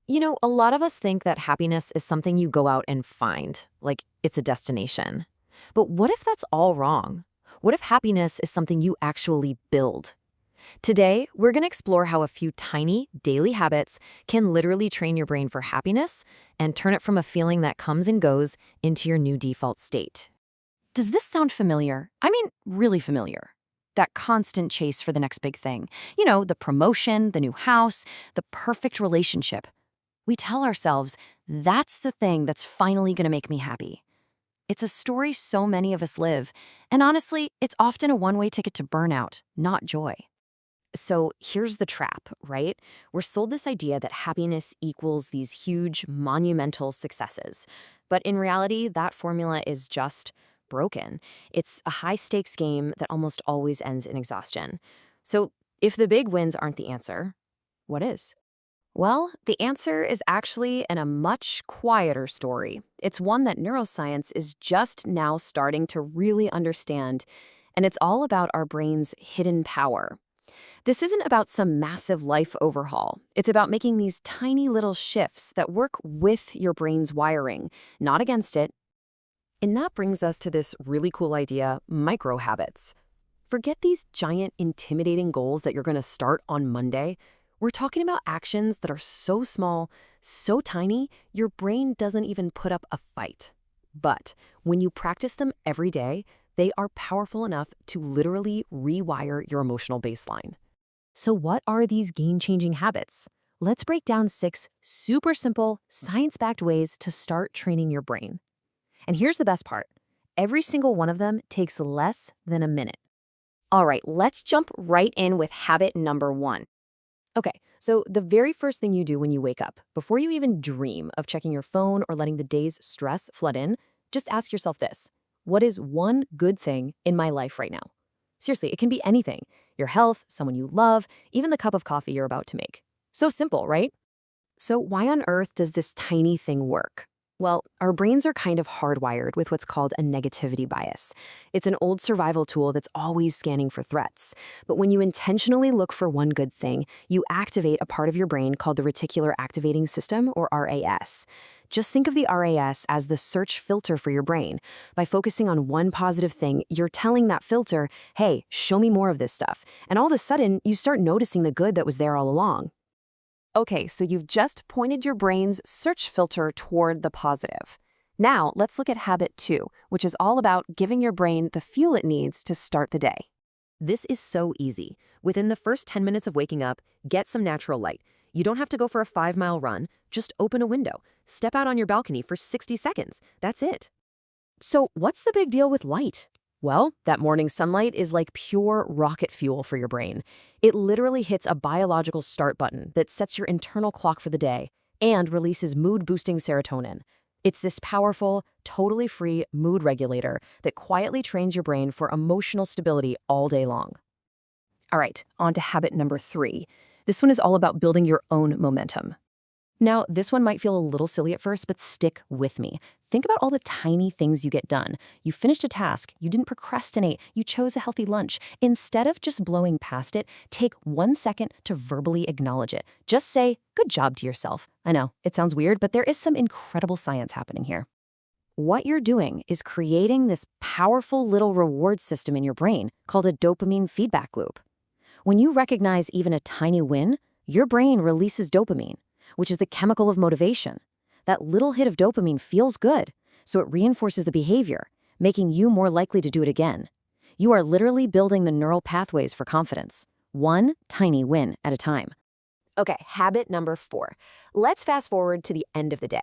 A lot of us think that happiness is something you go out and find, like it's a destination. But what if that's all wrong? What if happiness is something you actually build? Today, we're going to explore how a few tiny, daily habits can literally train your brain for happiness and turn it from a feeling that comes and goes into your new default state. Does this sound familiar? I mean, really familiar. That constant chase for the next big thing. The promotion, the new house, the perfect relationship. We tell ourselves, that's the thing that's finally going to make me happy. It's a story so many of us live, and honestly, it's often a one-way ticket to burnout, not joy. So here's the trap, right? We're sold this idea that happiness equals these huge, monumental successes. But in reality, that formula is just broken. It's a high-stakes game that almost always ends in exhaustion. So if the big wins aren't the answer, what is? Well, the answer is actually in a much quieter story. It's one that neuroscience is just now starting to really understand, and it's all about our brain's hidden power. This isn't about some massive life overhaul. It's about making these tiny little shifts that work with your brain's wiring, not against it. And that brings us to this really cool idea, micro habits. Forget these giant, intimidating goals that you're going to start on Monday. We're talking about actions that are so small, so tiny, your brain doesn't even put up a fight. But when you practice them every day, they are powerful enough to literally rewire your emotional baseline. So what are these game-changing habits? Let's break down 6 super simple, science-backed ways to start training your brain. And here's the best part. Every single one of them takes less than a minute. All right, let's jump right in with habit number 1. Okay, so the very first thing you do when you wake up, before you even dream of checking your phone or letting the day's stress flood in, just ask yourself this. What is one good thing in my life right now? Seriously, it can be anything. Your health, someone you love, even the cup of coffee you're about to make. So simple, right? So why on earth does this tiny thing work? Well, our brains are kind of hardwired with what's called a negativity bias. It's an old survival tool that's always scanning for threats. But when you intentionally look for one good thing, you activate a part of your brain called the reticular activating system, or RAS. Just think of the RAS as the search filter for your brain. By focusing on one positive thing, you're telling that filter, hey, show me more of this stuff. And all of a sudden, you start noticing the good that was there all along. Okay, so you've just pointed your brain's search filter toward the positive. Now, let's look at habit 2, which is all about giving your brain the fuel it needs to start the day. This is so easy. Within the first 10 minutes of waking up, get some natural light. You don't have to go for a 5-mile run. Just open a window. Step out on your balcony for 60 seconds. That's it. So what's the big deal with light? Well, that morning sunlight is like pure rocket fuel for your brain. It literally hits a biological start button that sets your internal clock for the day and releases mood-boosting serotonin. It's this powerful, totally free mood regulator that quietly trains your brain for emotional stability all day long. All right, on to habit number 3. This one is all about building your own momentum. Now, this one might feel a little silly at first, but stick with me. Think about all the tiny things you get done. You finished a task, you didn't procrastinate, you chose a healthy lunch. Instead of just blowing past it, take 1 second to verbally acknowledge it. Just say, good job to yourself. I know, it sounds weird, but there is some incredible science happening here. What you're doing is creating this powerful little reward system in your brain called a dopamine feedback loop. When you recognize even a tiny win, your brain releases dopamine, which is the chemical of motivation. That little hit of dopamine feels good, so it reinforces the behavior, making you more likely to do it again. You are literally building the neural pathways for confidence, one tiny win at a time. Okay, habit number 4. Let's fast forward to the end of the day.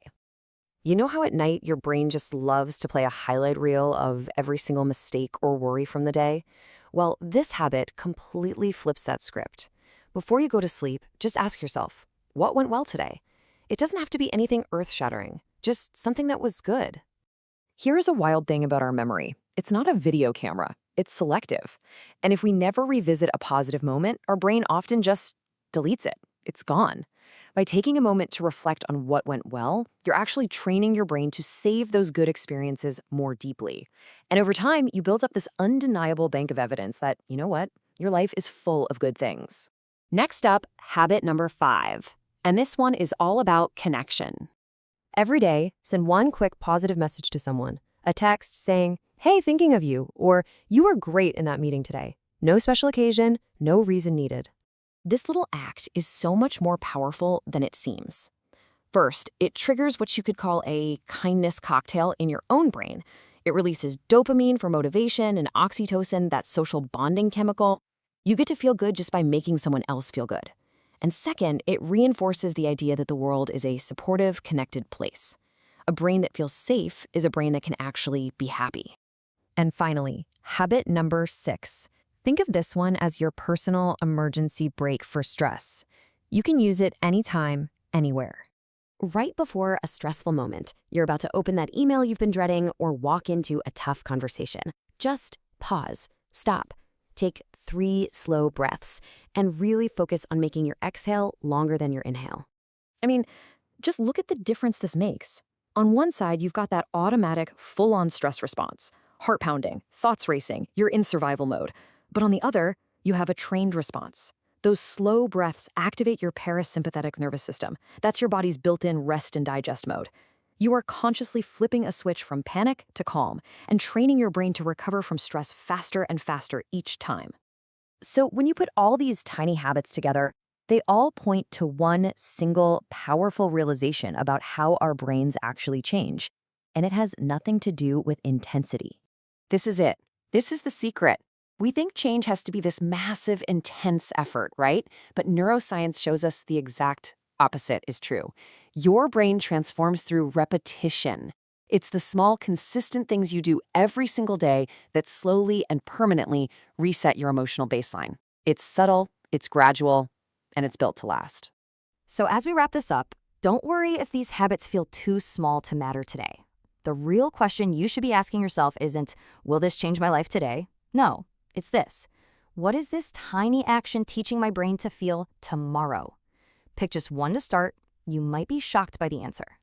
You know how at night your brain just loves to play a highlight reel of every single mistake or worry from the day? Well, this habit completely flips that script. Before you go to sleep, just ask yourself, what went well today? It doesn't have to be anything earth-shattering, just something that was good. Here's a wild thing about our memory. It's not a video camera, it's selective. And if we never revisit a positive moment, our brain often just deletes it. It's gone. By taking a moment to reflect on what went well, you're actually training your brain to save those good experiences more deeply. And over time, you build up this undeniable bank of evidence that, you know what, your life is full of good things. Next up, habit number 5. And this one is all about connection. Every day, send one quick positive message to someone. A text saying, "Hey, thinking of you," or "You were great in that meeting today." No special occasion, no reason needed. This little act is so much more powerful than it seems. First, it triggers what you could call a kindness cocktail in your own brain. It releases dopamine for motivation and oxytocin, that social bonding chemical. You get to feel good just by making someone else feel good. And second, it reinforces the idea that the world is a supportive, connected place. A brain that feels safe is a brain that can actually be happy. And finally, habit number 6. Think of this one as your personal emergency brake for stress. You can use it anytime, anywhere. Right before a stressful moment, you're about to open that email you've been dreading or walk into a tough conversation. Just pause, stop, take 3 slow breaths, and really focus on making your exhale longer than your inhale. I mean, just look at the difference this makes. On one side, you've got that automatic, full-on stress response. Heart pounding, thoughts racing, you're in survival mode. But on the other, you have a trained response. Those slow breaths activate your parasympathetic nervous system. That's your body's built-in rest and digest mode. You are consciously flipping a switch from panic to calm and training your brain to recover from stress faster and faster each time. So when you put all these tiny habits together, they all point to one single powerful realization about how our brains actually change. And it has nothing to do with intensity. This is it. This is the secret. We think change has to be this massive, intense effort, right? But neuroscience shows us the exact opposite is true. Your brain transforms through repetition. It's the small, consistent things you do every single day that slowly and permanently reset your emotional baseline. It's subtle, it's gradual, and it's built to last. So as we wrap this up, don't worry if these habits feel too small to matter today. The real question you should be asking yourself isn't, will this change my life today? No. It's this. What is this tiny action teaching my brain to feel tomorrow? Pick just one to start. You might be shocked by the answer.